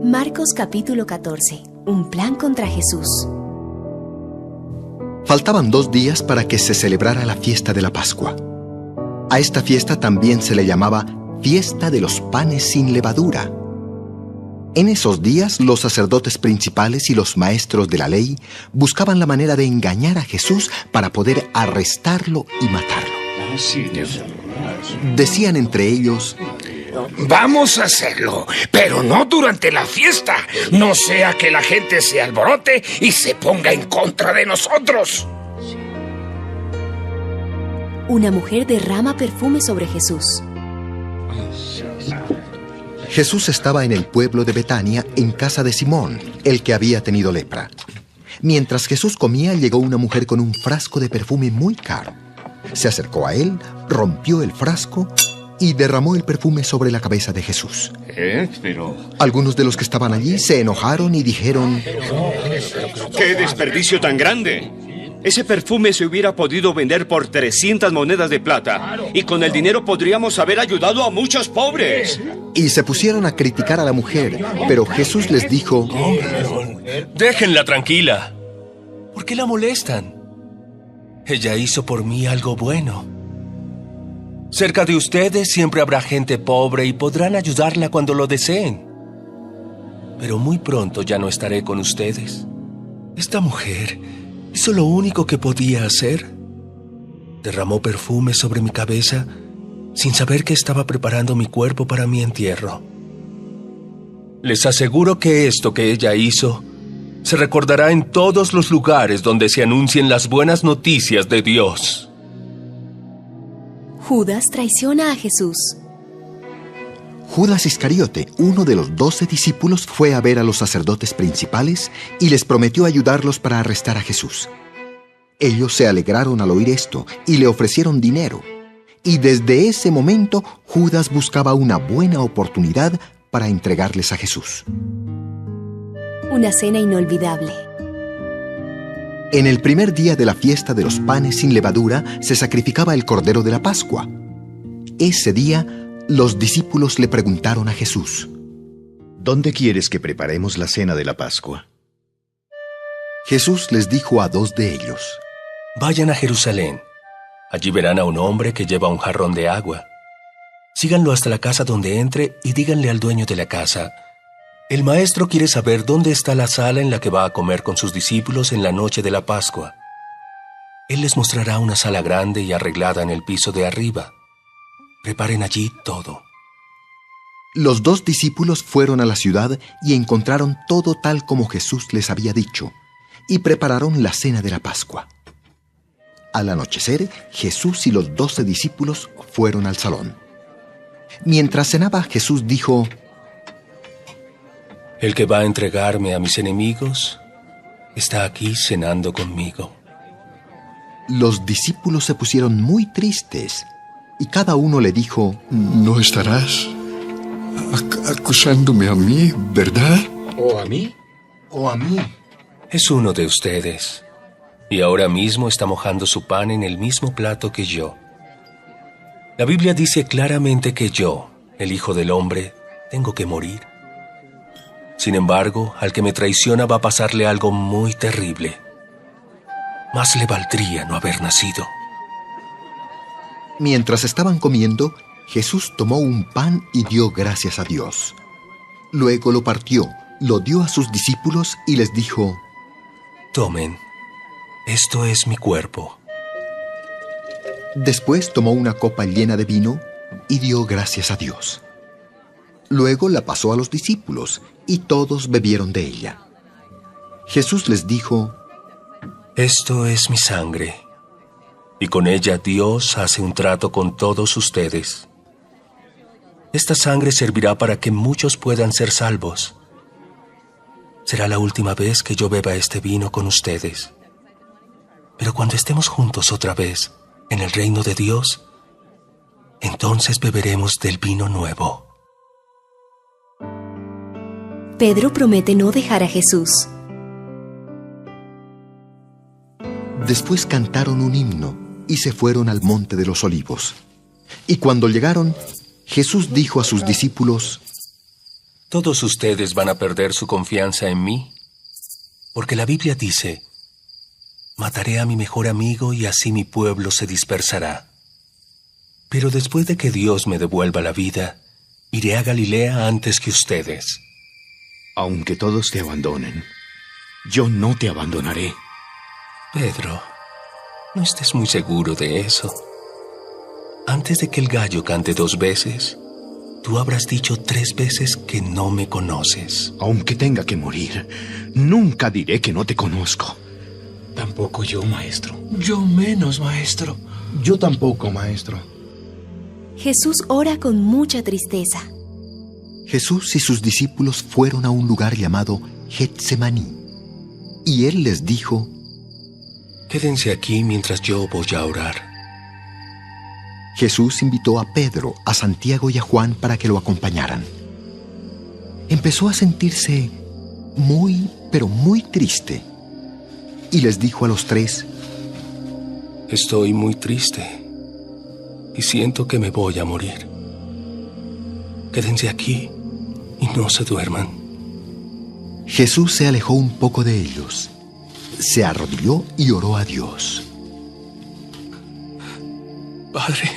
Marcos capítulo 14. Un plan contra Jesús. Faltaban 2 días para que se celebrara la fiesta de la Pascua. A esta fiesta también se le llamaba Fiesta de los Panes sin Levadura. En esos días, los sacerdotes principales y los maestros de la ley buscaban la manera de engañar a Jesús para poder arrestarlo y matarlo. Decían entre ellos: Vamos a hacerlo, pero no durante la fiesta. No sea que la gente se alborote y se ponga en contra de nosotros. Una mujer derrama perfume sobre Jesús. Jesús estaba en el pueblo de Betania, en casa de Simón, el que había tenido lepra. Mientras Jesús comía, llegó una mujer con un frasco de perfume muy caro. Se acercó a él, rompió el frasco y derramó el perfume sobre la cabeza de Jesús. Algunos de los que estaban allí se enojaron y dijeron: ¡Qué desperdicio tan grande! Ese perfume se hubiera podido vender por 300 monedas de plata, y con el dinero podríamos haber ayudado a muchos pobres. Y se pusieron a criticar a la mujer, pero Jesús les dijo: Déjenla tranquila. ¿Por qué la molestan? Ella hizo por mí algo bueno. Cerca de ustedes siempre habrá gente pobre y podrán ayudarla cuando lo deseen. Pero muy pronto ya no estaré con ustedes. Esta mujer hizo lo único que podía hacer. Derramó perfume sobre mi cabeza sin saber que estaba preparando mi cuerpo para mi entierro. Les aseguro que esto que ella hizo se recordará en todos los lugares donde se anuncien las buenas noticias de Dios. Judas traiciona a Jesús. Judas Iscariote, uno de los 12 discípulos, fue a ver a los sacerdotes principales y les prometió ayudarlos para arrestar a Jesús. Ellos se alegraron al oír esto y le ofrecieron dinero. Y desde ese momento, Judas buscaba una buena oportunidad para entregarles a Jesús. Una cena inolvidable. En el primer día de la fiesta de los panes sin levadura, se sacrificaba el Cordero de la Pascua. Ese día, los discípulos le preguntaron a Jesús: ¿Dónde quieres que preparemos la cena de la Pascua? Jesús les dijo a 2 de ellos: Vayan a Jerusalén. Allí verán a un hombre que lleva un jarrón de agua. Síganlo hasta la casa donde entre y díganle al dueño de la casa: el maestro quiere saber dónde está la sala en la que va a comer con sus discípulos en la noche de la Pascua. Él les mostrará una sala grande y arreglada en el piso de arriba. Preparen allí todo. Los 2 discípulos fueron a la ciudad y encontraron todo tal como Jesús les había dicho, y prepararon la cena de la Pascua. Al anochecer, Jesús y los 12 discípulos fueron al salón. Mientras cenaba, Jesús dijo: El que va a entregarme a mis enemigos está aquí cenando conmigo. Los discípulos se pusieron muy tristes y cada uno le dijo: ¿No estarás acusándome a mí, verdad? ¿O a mí? ¿O a mí? Es uno de ustedes, y ahora mismo está mojando su pan en el mismo plato que yo. La Biblia dice claramente que yo, el Hijo del Hombre, tengo que morir. Sin embargo, al que me traiciona va a pasarle algo muy terrible. Más le valdría no haber nacido. Mientras estaban comiendo, Jesús tomó un pan y dio gracias a Dios. Luego lo partió, lo dio a sus discípulos y les dijo: Tomen, esto es mi cuerpo. Después tomó una copa llena de vino y dio gracias a Dios. Luego la pasó a los discípulos y todos bebieron de ella. Jesús les dijo: Esto es mi sangre, y con ella Dios hace un trato con todos ustedes. Esta sangre servirá para que muchos puedan ser salvos. Será la última vez que yo beba este vino con ustedes. Pero cuando estemos juntos otra vez en el reino de Dios, entonces beberemos del vino nuevo. Pedro promete no dejar a Jesús. Después cantaron un himno y se fueron al monte de los Olivos. Y cuando llegaron, Jesús dijo a sus discípulos: Todos ustedes van a perder su confianza en mí, porque la Biblia dice: mataré a mi mejor amigo y así mi pueblo se dispersará. Pero después de que Dios me devuelva la vida, iré a Galilea antes que ustedes. Aunque todos te abandonen, yo no te abandonaré. Pedro, no estés muy seguro de eso. Antes de que el gallo cante 2 veces, tú habrás dicho 3 veces que no me conoces. Aunque tenga que morir, nunca diré que no te conozco. Tampoco yo, maestro. Yo menos, maestro. Yo tampoco, maestro. Jesús ora con mucha tristeza. Jesús y sus discípulos fueron a un lugar llamado Getsemaní. Y él les dijo: quédense aquí mientras yo voy a orar. Jesús invitó a Pedro, a Santiago y a Juan para que lo acompañaran. Empezó a sentirse muy, pero muy triste. Y les dijo a los 3: estoy muy triste y siento que me voy a morir. Quédense aquí y no se duerman. Jesús se alejó un poco de ellos, se arrodilló y oró a Dios. Padre,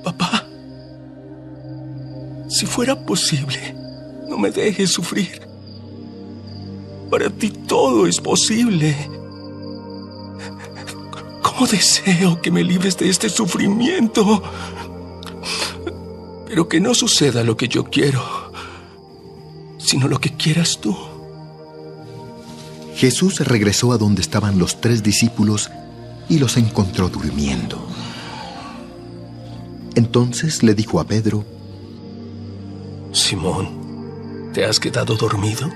papá, si fuera posible, no me dejes sufrir. Para ti todo es posible. ¿Cómo deseo que me libres de este sufrimiento? Pero que no suceda lo que yo quiero, sino lo que quieras tú. Jesús regresó a donde estaban los 3 discípulos y los encontró durmiendo. Entonces le dijo a Pedro: Simón, ¿te has quedado dormido?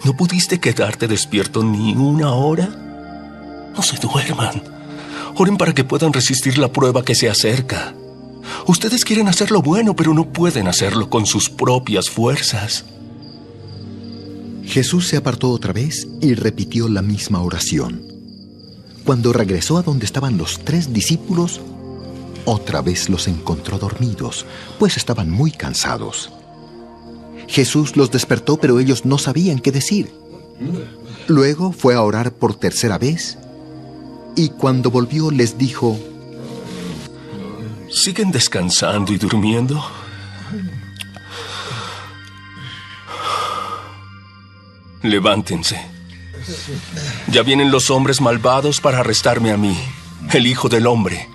¿No pudiste quedarte despierto ni una hora? No se duerman. Oren para que puedan resistir la prueba que se acerca. Ustedes quieren hacer lo bueno, pero no pueden hacerlo con sus propias fuerzas. Jesús se apartó otra vez y repitió la misma oración. Cuando regresó a donde estaban los 3 discípulos, otra vez los encontró dormidos, pues estaban muy cansados. Jesús los despertó, pero ellos no sabían qué decir. Luego fue a orar por 3ª vez, y cuando volvió les dijo: ¿siguen descansando y durmiendo? Levántense. Ya vienen los hombres malvados para arrestarme a mí, el Hijo del Hombre.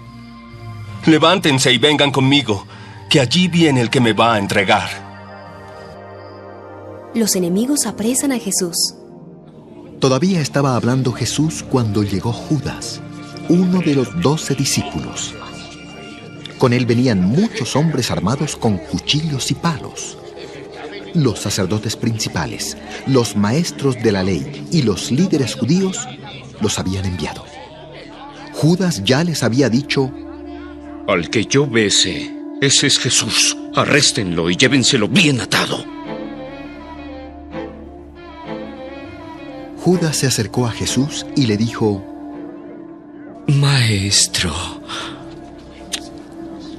Levántense y vengan conmigo, que allí viene el que me va a entregar. Los enemigos apresan a Jesús. Todavía estaba hablando Jesús cuando llegó Judas, uno de los 12 discípulos. Con él venían muchos hombres armados con cuchillos y palos. Los sacerdotes principales, los maestros de la ley y los líderes judíos los habían enviado. Judas ya les había dicho: al que yo bese, ese es Jesús. Arréstenlo y llévenselo bien atado. Judas se acercó a Jesús y le dijo: Maestro.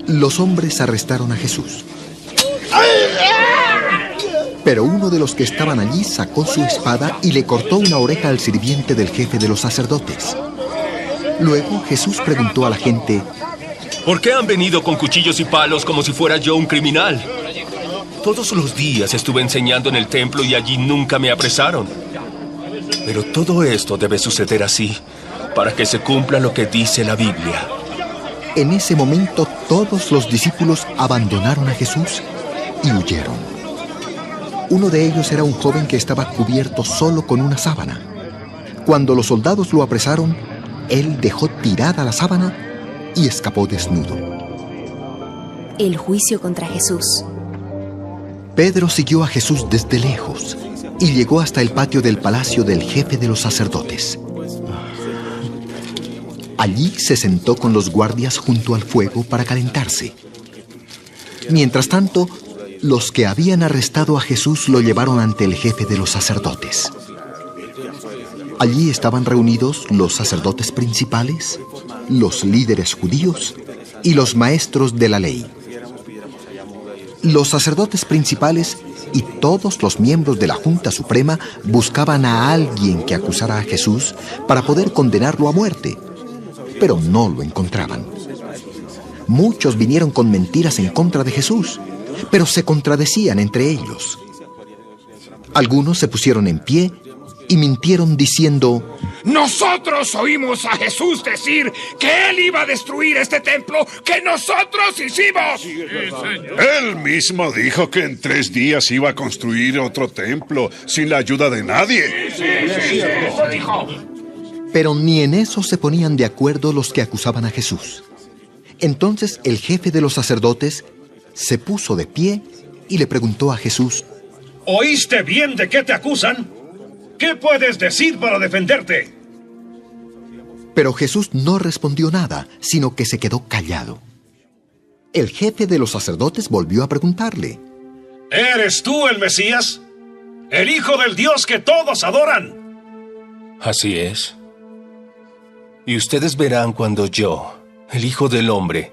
Los hombres arrestaron a Jesús. Pero uno de los que estaban allí sacó su espada y le cortó una oreja al sirviente del jefe de los sacerdotes. Luego Jesús preguntó a la gente: ¿por qué han venido con cuchillos y palos como si fuera yo un criminal? Todos los días estuve enseñando en el templo y allí nunca me apresaron. Pero todo esto debe suceder así, para que se cumpla lo que dice la Biblia. En ese momento todos los discípulos abandonaron a Jesús y huyeron. Uno de ellos era un joven que estaba cubierto solo con una sábana. Cuando los soldados lo apresaron, él dejó tirada la sábana y escapó desnudo. El juicio contra Jesús. Pedro siguió a Jesús desde lejos y llegó hasta el patio del palacio del jefe de los sacerdotes. Allí se sentó con los guardias junto al fuego para calentarse. Mientras tanto, los que habían arrestado a Jesús lo llevaron ante el jefe de los sacerdotes. Allí estaban reunidos los sacerdotes principales, los líderes judíos y los maestros de la ley. Los sacerdotes principales y todos los miembros de la Junta Suprema buscaban a alguien que acusara a Jesús para poder condenarlo a muerte, pero no lo encontraban. Muchos vinieron con mentiras en contra de Jesús, pero se contradecían entre ellos. Algunos se pusieron en pie y mintieron diciendo: nosotros oímos a Jesús decir que Él iba a destruir este templo que nosotros hicimos. Sí, Él mismo dijo que en 3 días iba a construir otro templo sin la ayuda de nadie. Sí, eso dijo. Pero ni en eso se ponían de acuerdo los que acusaban a Jesús. Entonces el jefe de los sacerdotes se puso de pie y le preguntó a Jesús: ¿oíste bien de qué te acusan? ¿Qué puedes decir para defenderte? Pero Jesús no respondió nada, sino que se quedó callado. El jefe de los sacerdotes volvió a preguntarle: ¿eres tú el Mesías? ¿El Hijo del Dios que todos adoran? Así es. Y ustedes verán cuando yo, el Hijo del Hombre,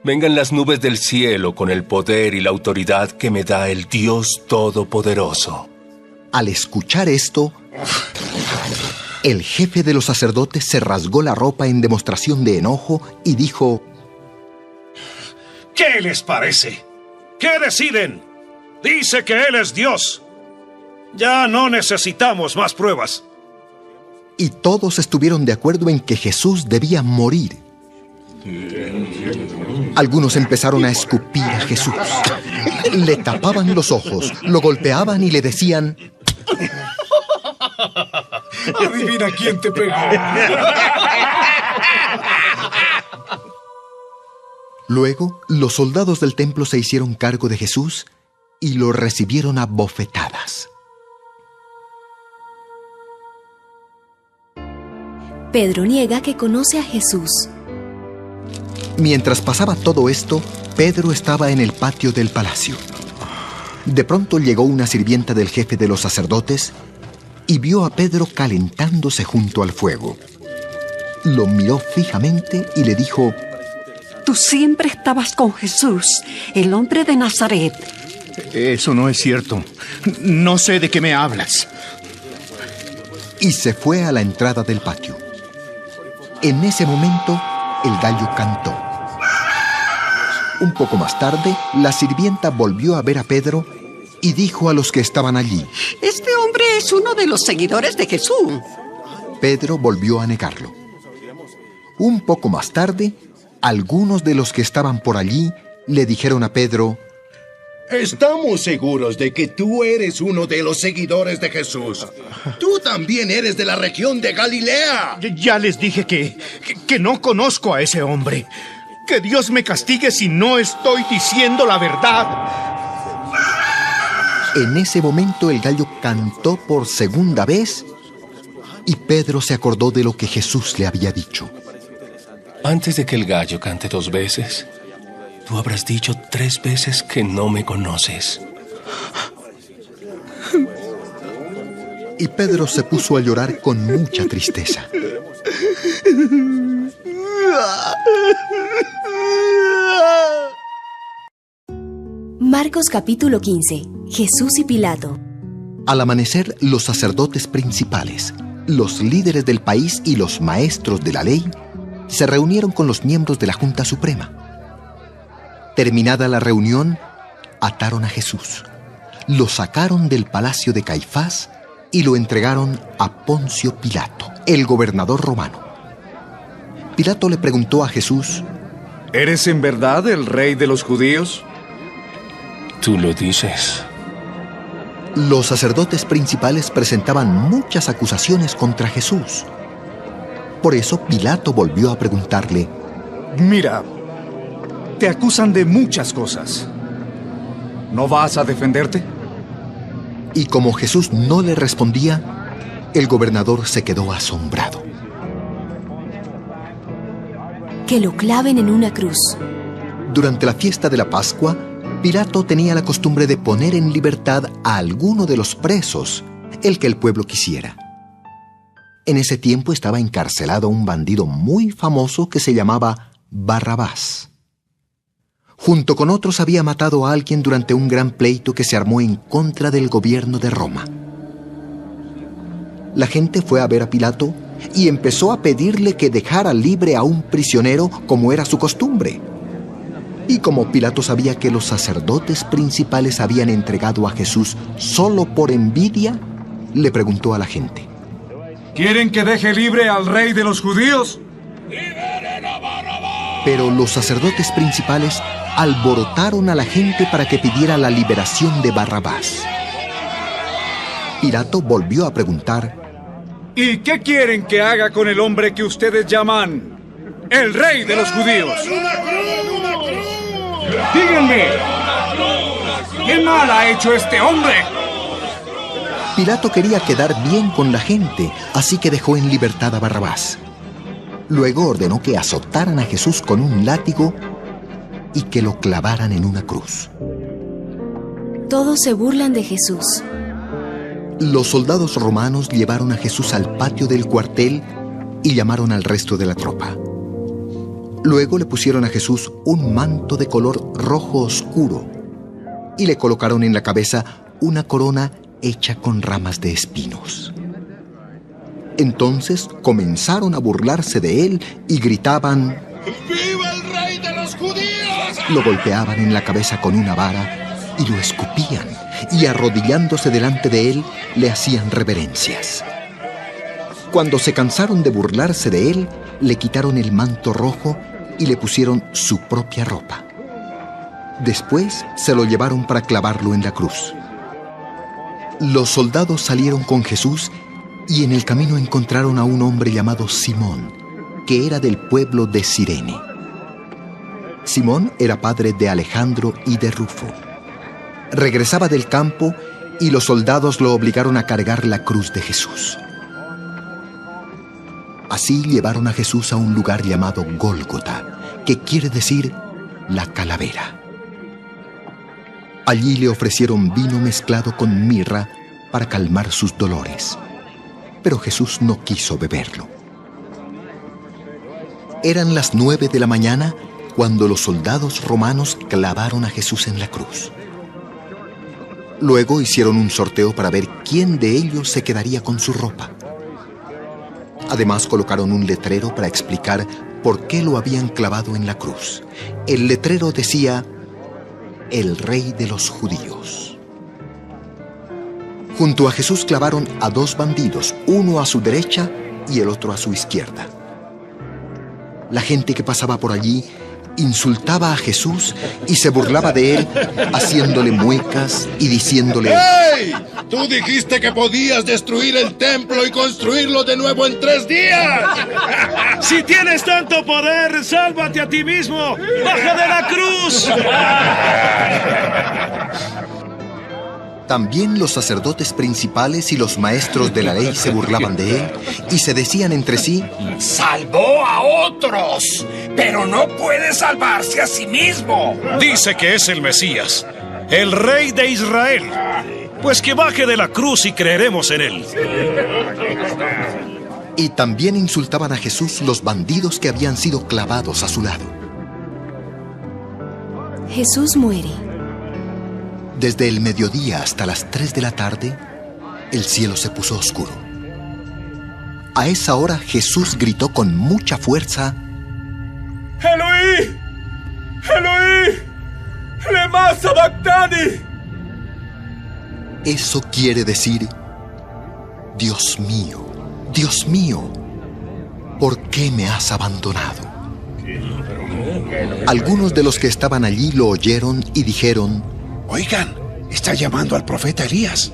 venga en las nubes del cielo con el poder y la autoridad que me da el Dios Todopoderoso. Al escuchar esto, el jefe de los sacerdotes se rasgó la ropa en demostración de enojo y dijo: ¿qué les parece? ¿Qué deciden? Dice que Él es Dios. Ya no necesitamos más pruebas. Y todos estuvieron de acuerdo en que Jesús debía morir. Algunos empezaron a escupir a Jesús. Le tapaban los ojos, lo golpeaban y le decían: Adivina quién te pegó. Luego, los soldados del templo se hicieron cargo de Jesús y lo recibieron a bofetadas. Pedro niega que conoce a Jesús. Mientras pasaba todo esto, Pedro estaba en el patio del palacio. De pronto llegó una sirvienta del jefe de los sacerdotes y vio a Pedro calentándose junto al fuego. Lo miró fijamente y le dijo: tú siempre estabas con Jesús, el hombre de Nazaret. Eso no es cierto. No sé de qué me hablas. Y se fue a la entrada del patio. En ese momento, el gallo cantó. Un poco más tarde, la sirvienta volvió a ver a Pedro y dijo a los que estaban allí: este hombre es uno de los seguidores de Jesús. Pedro volvió a negarlo. Un poco más tarde, algunos de los que estaban por allí le dijeron a Pedro: estamos seguros de que tú eres uno de los seguidores de Jesús. Tú también eres de la región de Galilea. Ya les dije que no conozco a ese hombre. Que Dios me castigue si no estoy diciendo la verdad. En ese momento el gallo cantó por segunda vez y Pedro se acordó de lo que Jesús le había dicho. Antes de que el gallo cante 2 veces, tú habrás dicho 3 veces que no me conoces. Y Pedro se puso a llorar con mucha tristeza. Marcos capítulo 15. Jesús y Pilato. Al amanecer, los sacerdotes principales, los líderes del país y los maestros de la ley se reunieron con los miembros de la Junta Suprema. Terminada la reunión, ataron a Jesús, lo sacaron del palacio de Caifás y lo entregaron a Poncio Pilato, el gobernador romano. Pilato le preguntó a Jesús: ¿eres en verdad el rey de los judíos? Tú lo dices. Los sacerdotes principales presentaban muchas acusaciones contra Jesús. Por eso Pilato volvió a preguntarle: mira, te acusan de muchas cosas. ¿No vas a defenderte? Y como Jesús no le respondía, el gobernador se quedó asombrado. Que lo claven en una cruz. Durante la fiesta de la Pascua, Pilato tenía la costumbre de poner en libertad a alguno de los presos, el que el pueblo quisiera. En ese tiempo estaba encarcelado un bandido muy famoso que se llamaba Barrabás. Junto con otros había matado a alguien durante un gran pleito que se armó en contra del gobierno de Roma. La gente fue a ver a Pilato y empezó a pedirle que dejara libre a un prisionero como era su costumbre. Y como Pilato sabía que los sacerdotes principales habían entregado a Jesús solo por envidia, le preguntó a la gente: ¿quieren que deje libre al rey de los judíos? Pero los sacerdotes principales alborotaron a la gente para que pidiera la liberación de Barrabás. Pilato volvió a preguntar: ¿y qué quieren que haga con el hombre que ustedes llaman el rey de los judíos? ¡Díganme! ¿Qué mal ha hecho este hombre? Pilato quería quedar bien con la gente, así que dejó en libertad a Barrabás. Luego ordenó que azotaran a Jesús con un látigo y que lo clavaran en una cruz. Todos se burlan de Jesús. Los soldados romanos llevaron a Jesús al patio del cuartel y llamaron al resto de la tropa. Luego le pusieron a Jesús un manto de color rojo oscuro y le colocaron en la cabeza una corona hecha con ramas de espinos. Entonces comenzaron a burlarse de él y gritaban: ¡Viva el rey de los judíos! Lo golpeaban en la cabeza con una vara y lo escupían, y arrodillándose delante de él le hacían reverencias. Cuando se cansaron de burlarse de él, le quitaron el manto rojo y le pusieron su propia ropa. Después se lo llevaron para clavarlo en la cruz. Los soldados salieron con Jesús y en el camino encontraron a un hombre llamado Simón, que era del pueblo de Cirene. Simón era padre de Alejandro y de Rufo. Regresaba del campo y los soldados lo obligaron a cargar la cruz de Jesús. Así llevaron a Jesús a un lugar llamado Gólgota, que quiere decir la calavera. Allí le ofrecieron vino mezclado con mirra para calmar sus dolores, pero Jesús no quiso beberlo. Eran las 9 de la mañana cuando los soldados romanos clavaron a Jesús en la cruz. Luego hicieron un sorteo para ver quién de ellos se quedaría con su ropa. Además colocaron un letrero para explicar por qué lo habían clavado en la cruz. El letrero decía: el rey de los judíos. Junto a Jesús clavaron a 2 bandidos, uno a su derecha y el otro a su izquierda. La gente que pasaba por allí insultaba a Jesús y se burlaba de él, haciéndole muecas y diciéndole: ¡Hey! ¡Tú dijiste que podías destruir el templo y construirlo de nuevo en 3 días! Si tienes tanto poder, sálvate a ti mismo. ¡Baja de la cruz! También los sacerdotes principales y los maestros de la ley se burlaban de él y se decían entre sí: ¡salvó a otros, pero no puede salvarse a sí mismo! Dice que es el Mesías, el rey de Israel. Pues que baje de la cruz y creeremos en él. Y también insultaban a Jesús los bandidos que habían sido clavados a su lado. Jesús muere. Desde el mediodía hasta las 3 de la tarde, el cielo se puso oscuro. A esa hora Jesús gritó con mucha fuerza: ¡Eloí! ¡Eloí! ¡Lema sabactani! Eso quiere decir: Dios mío, ¿por qué me has abandonado? Algunos de los que estaban allí lo oyeron y dijeron: oigan, está llamando al profeta Elías.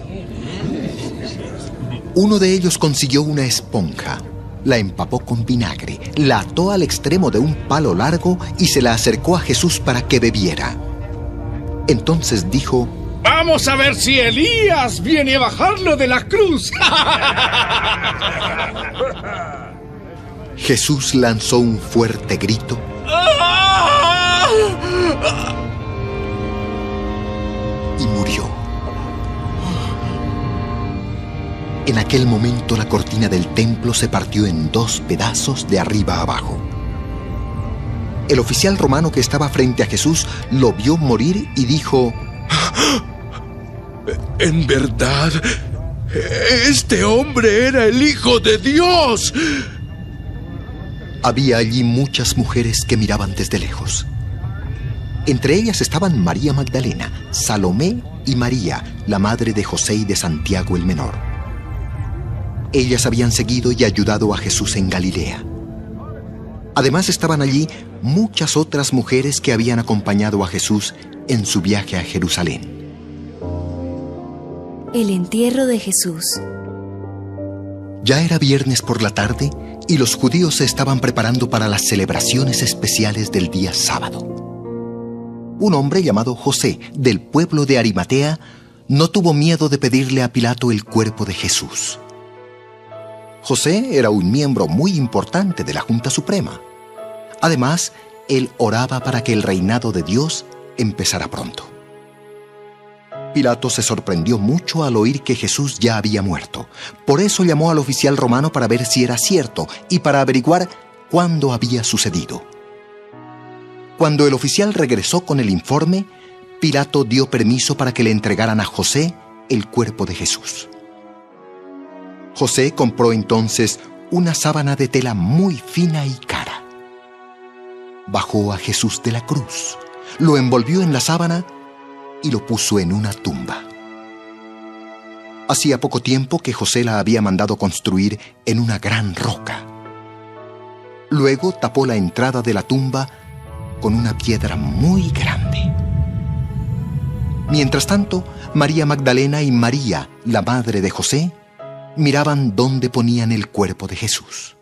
Uno de ellos consiguió una esponja, la empapó con vinagre, la ató al extremo de un palo largo y se la acercó a Jesús para que bebiera. Entonces dijo: Vamos a ver si Elías viene a bajarlo de la cruz. Jesús lanzó un fuerte grito y murió. En aquel momento la cortina del templo se partió en 2 pedazos de arriba a abajo. El oficial romano que estaba frente a Jesús lo vio morir y dijo: En verdad, este hombre era el Hijo de Dios. Había allí muchas mujeres que miraban desde lejos. Entre ellas estaban María Magdalena, Salomé y María, la madre de José y de Santiago el menor. Ellas habían seguido y ayudado a Jesús en Galilea. Además estaban allí muchas otras mujeres que habían acompañado a Jesús en su viaje a Jerusalén. El entierro de Jesús. Ya era viernes por la tarde y los judíos se estaban preparando para las celebraciones especiales del día sábado. Un hombre llamado José, del pueblo de Arimatea, no tuvo miedo de pedirle a Pilato el cuerpo de Jesús. José era un miembro muy importante de la Junta Suprema. Además, él oraba para que el reinado de Dios empezara pronto. Pilato se sorprendió mucho al oír que Jesús ya había muerto. Por eso llamó al oficial romano para ver si era cierto y para averiguar cuándo había sucedido. Cuando el oficial regresó con el informe, Pilato dio permiso para que le entregaran a José el cuerpo de Jesús. José compró entonces una sábana de tela muy fina y cara. Bajó a Jesús de la cruz, lo envolvió en la sábana y lo puso en una tumba. Hacía poco tiempo que José la había mandado construir en una gran roca. Luego tapó la entrada de la tumba con una piedra muy grande. Mientras tanto, María Magdalena y María, la madre de José, miraban dónde ponían el cuerpo de Jesús.